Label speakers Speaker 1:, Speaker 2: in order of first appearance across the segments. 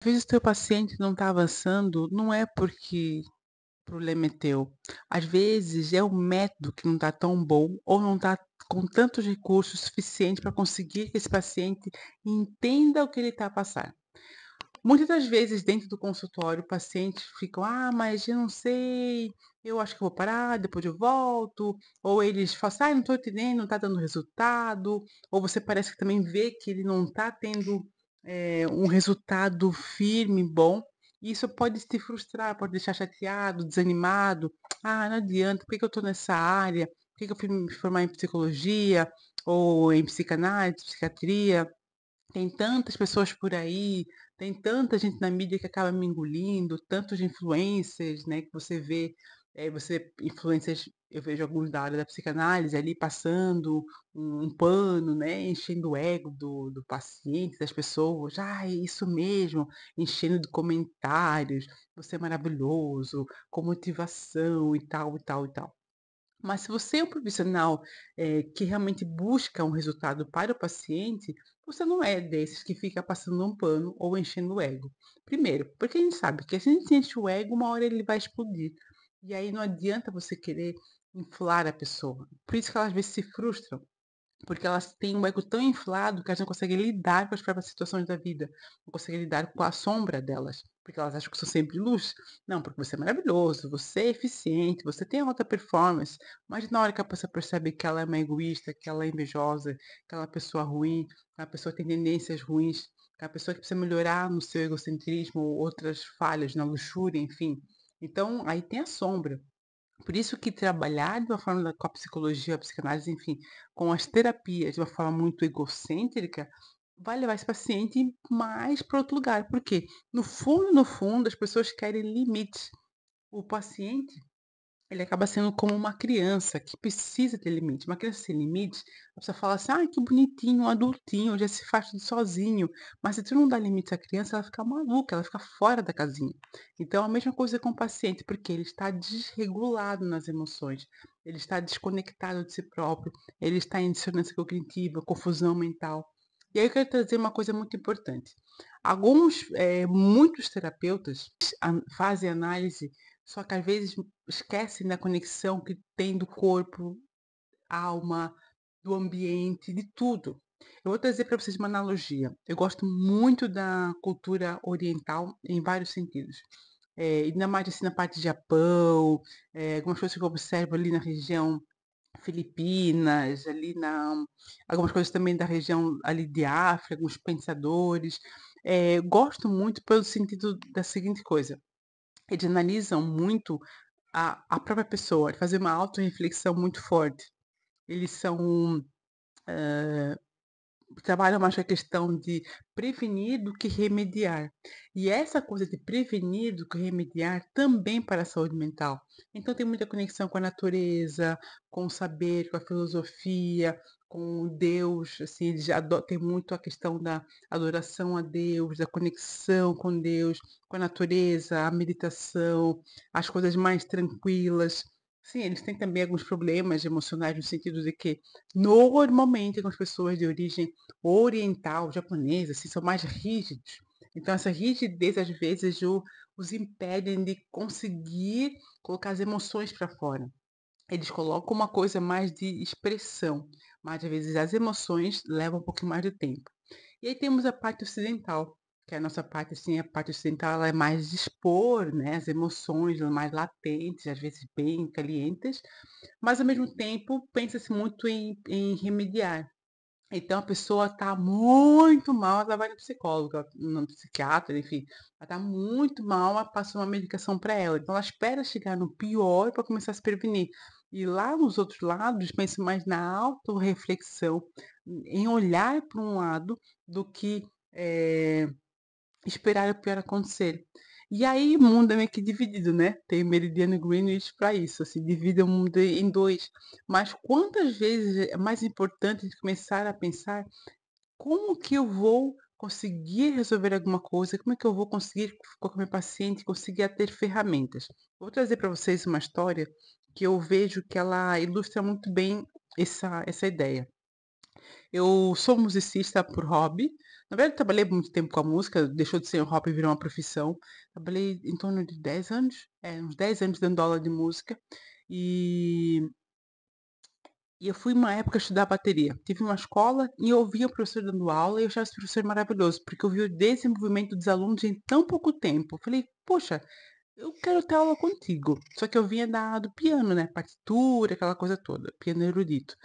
Speaker 1: Às vezes teu paciente não está avançando, não é porque o problema é teu. Às vezes é o método que não está tão bom ou não está com tantos recursos suficientes para conseguir que esse paciente entenda o que ele está a passar. Muitas das vezes dentro do consultório, pacientes ficam: "Ah, mas eu não sei, eu acho que eu vou parar, depois eu volto", ou eles falam assim: "Ai, não estou entendendo, não está dando resultado", ou você parece que também vê que ele não está tendo, um resultado firme, bom, e isso pode te frustrar, pode deixar chateado, desanimado. "Ah, não adianta, por que que eu estou nessa área? Por que que eu fui me formar em psicologia ou em psicanálise, psiquiatria?" Tem tantas pessoas por aí, tem tanta gente na mídia que acaba me engolindo, tantos influencers, né, que você vê, você influencers, eu vejo alguns da área da psicanálise ali passando um pano, né, enchendo o ego do paciente, das pessoas. "Ah, é isso mesmo", enchendo de comentários, "Você é maravilhoso", com motivação e tal, e tal, e tal. Mas se você é um profissional, que realmente busca um resultado para o paciente, você não é desses que fica passando um pano ou enchendo o ego. Primeiro, porque a gente sabe que se a gente enche o ego, uma hora ele vai explodir. E aí não adianta você querer inflar a pessoa. Por isso que elas às vezes se frustram. Porque elas têm um ego tão inflado que elas não conseguem lidar com as próprias situações da vida, não conseguem lidar com a sombra delas, porque elas acham que são sempre luz. Não, porque você é maravilhoso, você é eficiente, você tem alta performance, mas na hora que a pessoa percebe que ela é uma egoísta, que ela é invejosa, que ela é uma pessoa ruim, que a pessoa tem tendências ruins, que a pessoa que precisa melhorar no seu egocentrismo ou outras falhas, na luxúria, enfim. Então, aí tem a sombra. Por isso que trabalhar de uma forma com a psicologia, a psicanálise, enfim, com as terapias de uma forma muito egocêntrica, vai levar esse paciente mais para outro lugar. Por quê? No fundo, as pessoas querem limites. O paciente ele acaba sendo como uma criança que precisa ter limite. Uma criança sem limite, a pessoa fala assim: "Ai, que bonitinho, um adultinho, já se faz tudo sozinho". Mas se tu não dá limite à criança, ela fica maluca, ela fica fora da casinha. Então, a mesma coisa com o paciente, porque ele está desregulado nas emoções, ele está desconectado de si próprio, ele está em dissonância cognitiva, confusão mental. E aí eu quero trazer uma coisa muito importante. Muitos terapeutas fazem análise, só que às vezes esquecem da conexão que tem do corpo, alma, do ambiente, de tudo. Eu vou trazer para vocês uma analogia. Eu gosto muito da cultura oriental em vários sentidos. Ainda mais assim na parte de Japão, algumas coisas que eu observo ali na região Filipinas, algumas coisas também da região ali de África, alguns pensadores. Gosto muito pelo sentido da seguinte coisa: eles analisam muito a própria pessoa, fazer uma autorreflexão muito forte. Eles são, trabalham mais com a questão de prevenir do que remediar. E essa coisa de prevenir do que remediar também para a saúde mental. Então tem muita conexão com a natureza, com o saber, com a filosofia, com Deus, assim, eles têm muito a questão da adoração a Deus, da conexão com Deus, com a natureza, a meditação, as coisas mais tranquilas. Sim, eles têm também alguns problemas emocionais no sentido de que, normalmente, com as pessoas de origem oriental, japonesa, assim, são mais rígidos. Então essa rigidez, às vezes, os impedem de conseguir colocar as emoções para fora. Eles colocam uma coisa mais de expressão, mas às vezes as emoções levam um pouquinho mais de tempo. E aí temos a parte ocidental, que é a nossa parte, assim, a parte ocidental ela é mais de expor, né, as emoções mais latentes, às vezes bem calientes, mas ao mesmo tempo pensa-se muito em remediar. Então a pessoa está muito mal, ela vai no psicólogo, no psiquiatra, enfim, ela está muito mal, ela passa uma medicação para ela. Então ela espera chegar no pior para começar a se prevenir. E lá nos outros lados, penso mais na autorreflexão, em olhar para um lado do que esperar o pior acontecer. E aí o mundo é meio que dividido, né, tem o meridiano e Greenwich para isso, assim, divide o mundo em 2. Mas quantas vezes é mais importante a gente começar a pensar: "Como que eu vou conseguir resolver alguma coisa? Como é que eu vou conseguir com o meu paciente conseguir a ter ferramentas?". Vou trazer para vocês uma história que eu vejo que ela ilustra muito bem essa ideia. Eu sou musicista por hobby, Na verdade, eu trabalhei muito tempo com a música, deixou de ser um hobby e virou uma profissão. Trabalhei em torno de 10 anos, uns 10 anos dando aula de música, e e eu fui uma época estudar bateria. Tive uma escola e eu ouvia o professor dando aula e eu achava esse professor maravilhoso, porque eu vi o desenvolvimento dos alunos em tão pouco tempo. Eu falei: "Poxa, eu quero ter aula contigo". Só que eu vinha do piano, né, partitura, aquela coisa toda, piano erudito.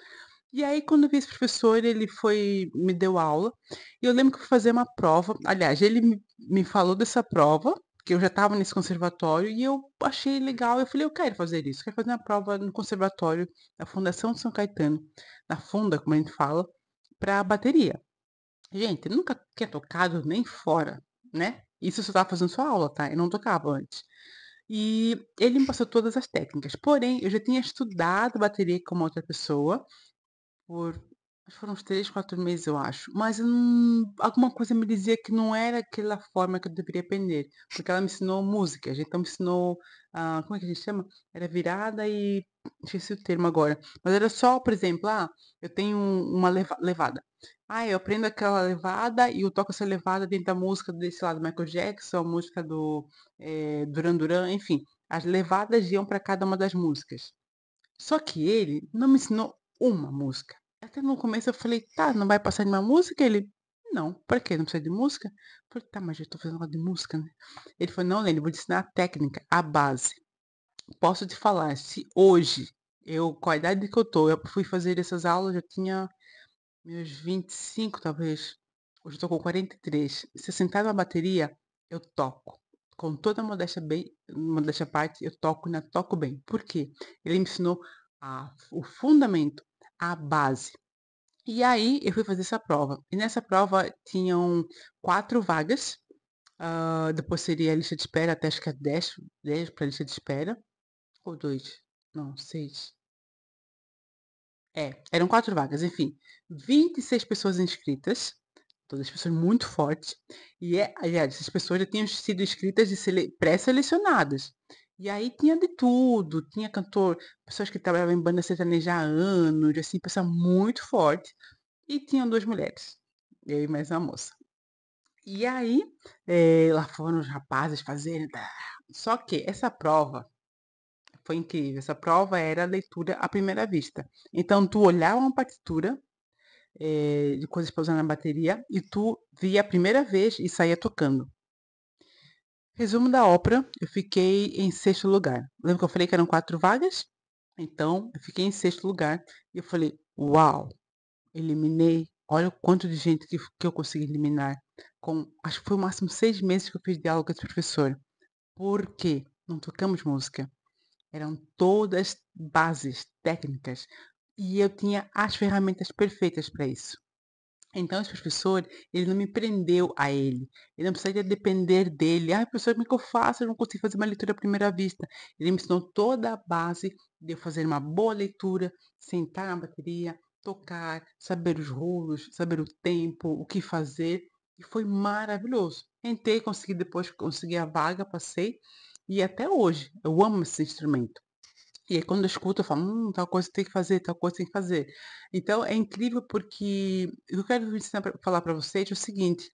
Speaker 1: E aí quando eu vi esse professor, ele me deu aula, e eu lembro que eu fui fazer uma prova, aliás, ele me falou dessa prova, que eu já estava nesse conservatório, e eu achei legal, eu falei: "Eu quero fazer isso, quero fazer uma prova no conservatório da Fundação de São Caetano", na Funda, como a gente fala, para bateria. Gente, eu nunca tinha tocado nem fora, né, isso eu só estava fazendo só aula, tá, eu não tocava antes. E ele me passou todas as técnicas, porém eu já tinha estudado bateria com uma outra pessoa, por acho que foram uns 3, 4 meses, eu acho, mas alguma coisa me dizia que não era aquela forma que eu deveria aprender, porque ela me ensinou música, então me ensinou, como é que a gente chama? Era virada e esqueci o termo agora, mas era só, por exemplo, eu tenho uma levada. Eu aprendo aquela levada e eu toco essa levada dentro da música desse lado, Michael Jackson, a música do, Duran Duran, enfim, as levadas iam para cada uma das músicas. Só que ele não me ensinou uma música. Até no começo eu falei: "Tá, não vai passar nenhuma música?" Ele: "Não, pra quê? Não precisa de música?" Eu falei: "Tá, mas eu tô fazendo aula de música, né." Ele falou: "Não, Lene, vou te ensinar a técnica, a base. Posso te falar, se hoje com a idade que eu tô, eu fui fazer essas aulas, eu tinha meus 25 talvez, hoje eu tô com 43. Se eu sentar numa bateria, eu toco. Com toda a modéstia à parte, eu toco, ainda toco bem. Por quê? Ele me ensinou o fundamento, a base. E aí eu fui fazer essa prova. E nessa prova tinham 4 vagas, depois seria a lista de espera, até acho que é 10 para lista de espera, ou 2, não, 6. Eram 4 vagas, enfim, 26 pessoas inscritas, todas pessoas muito fortes, aliás, essas pessoas já tinham sido inscritas e pré-selecionadas. E aí tinha de tudo, tinha cantor, pessoas que trabalhavam em banda sertaneja há anos, assim, pessoa muito forte, e tinham 2 mulheres, eu e mais uma moça. E aí, lá foram os rapazes fazerem, só que essa prova foi incrível, essa prova era leitura à primeira vista. Então tu olhava uma partitura, de coisas pra usar na bateria, e tu via a primeira vez e saía tocando. Resumo da ópera, eu fiquei em sexto lugar. Lembra que eu falei que eram 4 vagas? Então, eu fiquei em sexto lugar e eu falei: "Uau, eliminei, olha o quanto de gente que eu consegui eliminar", acho que foi o máximo 6 meses que eu fiz diálogo com esse professor. Por quê? Não tocamos música, eram todas bases técnicas, e eu tinha as ferramentas perfeitas para isso. Então esse professor, ele não me prendeu a ele, ele não precisaria depender dele: "Ai, professor, como é que eu faço? Eu não consigo fazer uma leitura à primeira vista". Ele me ensinou toda a base de eu fazer uma boa leitura, sentar na bateria, tocar, saber os rolos, saber o tempo, o que fazer, e foi maravilhoso. Entrei, consegui a vaga, passei, e até hoje eu amo esse instrumento. E aí quando eu escuto eu falo: tal coisa tem que fazer, tal coisa tem que fazer". Então é incrível porque eu quero ensinar falar para vocês é o seguinte,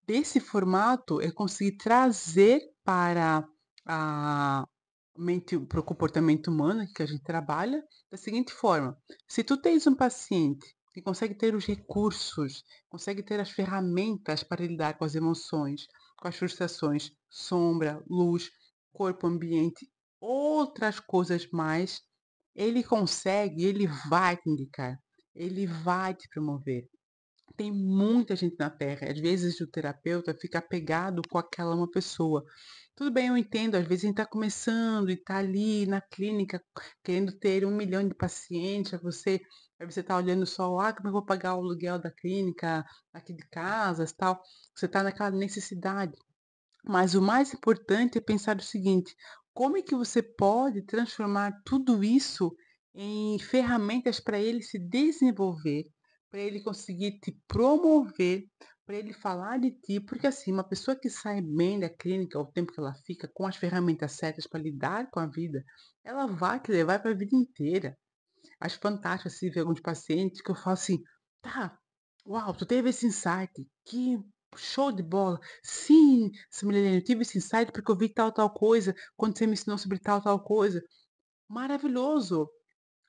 Speaker 1: desse formato eu consegui trazer para a para o comportamento humano que a gente trabalha, da seguinte forma: se tu tens um paciente que consegue ter os recursos, consegue ter as ferramentas para lidar com as emoções, com as frustrações, sombra, luz, corpo, ambiente, outras coisas mais, ele consegue, ele vai te indicar, ele vai te promover. Tem muita gente na Terra, às vezes o terapeuta fica apegado com aquela uma pessoa. Tudo bem, eu entendo, às vezes a gente está começando e está ali na clínica querendo ter 1 milhão de pacientes, aí você está olhando só: como eu vou pagar o aluguel da clínica, aqui de casas, tal". Você está naquela necessidade. Mas o mais importante é pensar o seguinte: como é que você pode transformar tudo isso em ferramentas para ele se desenvolver, para ele conseguir te promover, para ele falar de ti, porque assim, uma pessoa que sai bem da clínica, o tempo que ela fica com as ferramentas certas para lidar com a vida, ela vai te levar para a vida inteira. Acho fantástico assim ver alguns pacientes que eu falo assim: "Tá, uau, tu teve esse insight, que Show de bola. Sim, Milene, eu tive esse insight porque eu vi tal, tal coisa, quando você me ensinou sobre tal, tal coisa. Maravilhoso.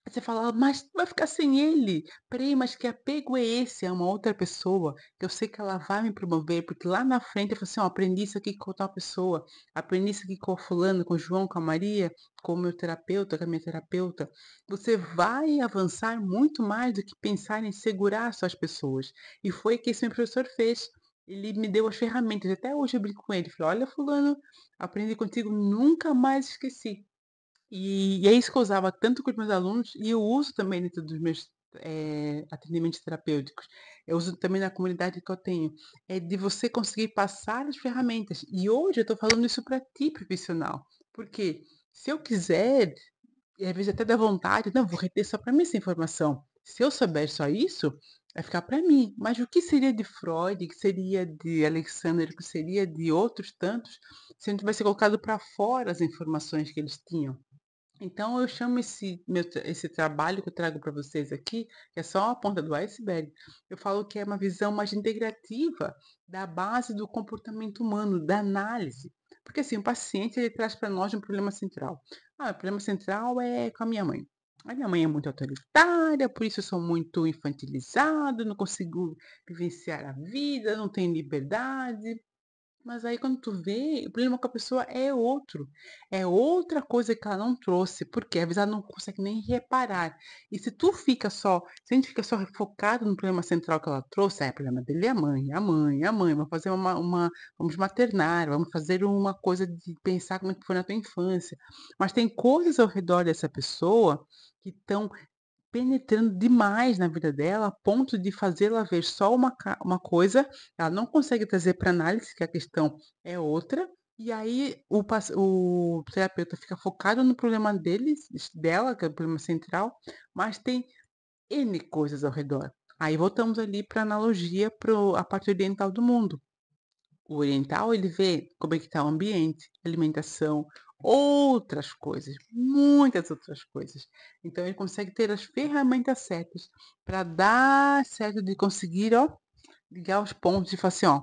Speaker 1: Aí você fala: "Mas vai ficar sem ele. Espera aí, mas que apego é esse a uma outra pessoa, que eu sei que ela vai me promover", porque lá na frente eu falo assim: "Ó, aprendi isso aqui com tal pessoa, aprendi isso aqui com o fulano, com o João, com a Maria, com o meu terapeuta, com a minha terapeuta". Você vai avançar muito mais do que pensar em segurar só as pessoas. E foi o que esse meu professor fez. Ele me deu as ferramentas, até hoje eu brinco com ele, falei: "Olha fulano, aprendi contigo, nunca mais esqueci". E é isso que eu usava tanto com os meus alunos e eu uso também dentro dos meus, atendimentos terapêuticos. Eu uso também na comunidade que eu tenho, é de você conseguir passar as ferramentas. E hoje eu estou falando isso para ti, profissional, porque se eu quiser, e às vezes até dá vontade, não, vou reter só para mim essa informação. Se eu souber só isso, vai ficar para mim. Mas o que seria de Freud, o que seria de Alexander, o que seria de outros tantos, se não tivesse colocado para fora as informações que eles tinham? Então eu chamo esse trabalho que eu trago para vocês aqui, que é só a ponta do iceberg, eu falo que é uma visão mais integrativa da base do comportamento humano, da análise. Porque assim, o paciente ele traz para nós um problema central. Ah, o problema central é com a minha mãe. A minha mãe é muito autoritária, por isso eu sou muito infantilizado, não consigo vivenciar a vida, não tenho liberdade. Mas aí quando tu vê, o problema com a pessoa é outro, é outra coisa que ela não trouxe, porque às vezes ela não consegue nem reparar. E se a gente fica só focado no problema central que ela trouxe, o problema dele é a mãe, a mãe, a mãe, vamos fazer vamos maternar, vamos fazer uma coisa de pensar como é que foi na tua infância. Mas tem coisas ao redor dessa pessoa que estão penetrando demais na vida dela, a ponto de fazê-la ver só uma coisa, ela não consegue trazer para análise que a questão é outra, e aí o terapeuta fica focado no problema dela, que é o problema central, mas tem N coisas ao redor. Aí voltamos ali para a analogia para a parte oriental do mundo. O oriental, ele vê como é que está o ambiente, alimentação, outras coisas, muitas outras coisas. Então ele consegue ter as ferramentas certas para dar certo de conseguir, ó, ligar os pontos e falar assim, ó,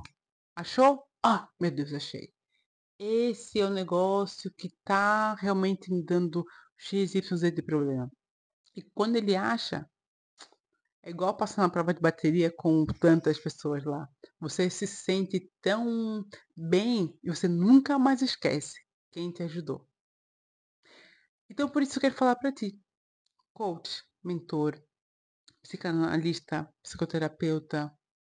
Speaker 1: achou? Ah, meu Deus, achei. Esse é o negócio que está realmente me dando X, Y, Z de problema. E quando ele acha, é igual passar na prova de bateria com tantas pessoas lá. Você se sente tão bem e você nunca mais esquece quem te ajudou. Então, por isso eu quero falar para ti, coach, mentor, psicanalista, psicoterapeuta,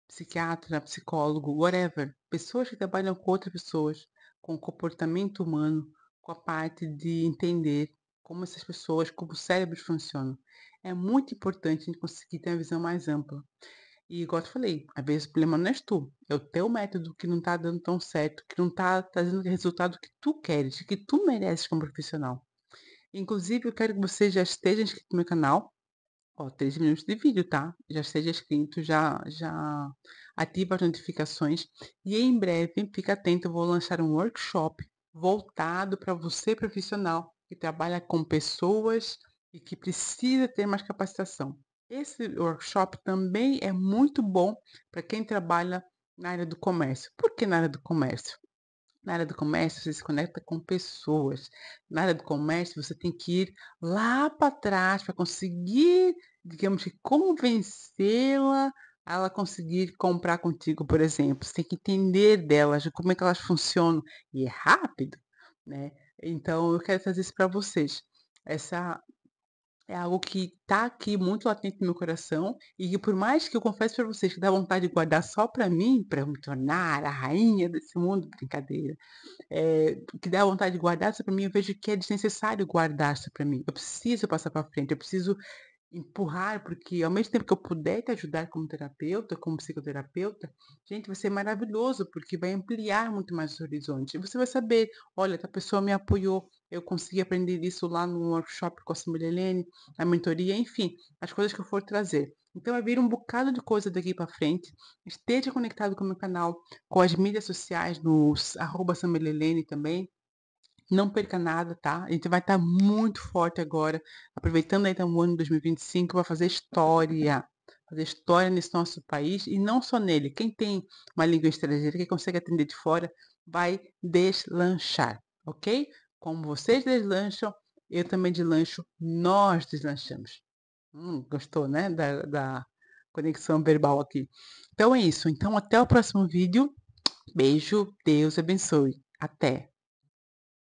Speaker 1: psiquiatra, psicólogo, whatever, pessoas que trabalham com outras pessoas, com o comportamento humano, com a parte de entender como essas pessoas, como os cérebros funcionam. É muito importante a gente conseguir ter uma visão mais ampla. E igual eu te falei, às vezes o problema não és tu, é o teu método que não tá dando tão certo, que não tá trazendo o resultado que tu queres, que tu mereces como profissional. Inclusive, eu quero que você já esteja inscrito no meu canal, ó, 3 minutos de vídeo, tá? Já esteja inscrito, já ativa as notificações e em breve, fica atento, eu vou lançar um workshop voltado para você profissional que trabalha com pessoas e que precisa ter mais capacitação. Esse workshop também é muito bom para quem trabalha na área do comércio. Por que na área do comércio? Na área do comércio, você se conecta com pessoas. Na área do comércio, você tem que ir lá para trás para conseguir, digamos que, convencê-la a ela conseguir comprar contigo, por exemplo. Você tem que entender delas, de como é que elas funcionam. E é rápido, né? Então, eu quero trazer isso para vocês. Essa é algo que está aqui muito latente no meu coração e que por mais que eu confesso para vocês que dá vontade de guardar só para mim, para eu me tornar a rainha desse mundo, brincadeira. Que dá vontade de guardar isso para mim, eu vejo que é desnecessário guardar isso para mim. Eu preciso passar para frente, eu preciso empurrar, porque ao mesmo tempo que eu puder te ajudar como terapeuta, como psicoterapeuta, gente, vai ser maravilhoso, porque vai ampliar muito mais os horizontes. E você vai saber, olha, essa pessoa me apoiou, eu consegui aprender isso lá no workshop com a Samira Helene, na mentoria, enfim, as coisas que eu for trazer. Então vai vir um bocado de coisa daqui para frente. Esteja conectado com o meu canal, com as mídias sociais, nos @samelelene também. Não perca nada, tá? A gente vai estar muito forte agora, aproveitando aí então o ano 2025 para fazer história. fazer história nesse nosso país e não só nele. Quem tem uma língua estrangeira, quem consegue atender de fora, vai deslanchar, ok? Como vocês deslancham, eu também deslancho, nós deslanchamos. Gostou, né, da conexão verbal aqui. Então é isso. Então até o próximo vídeo. Beijo, Deus abençoe. Até.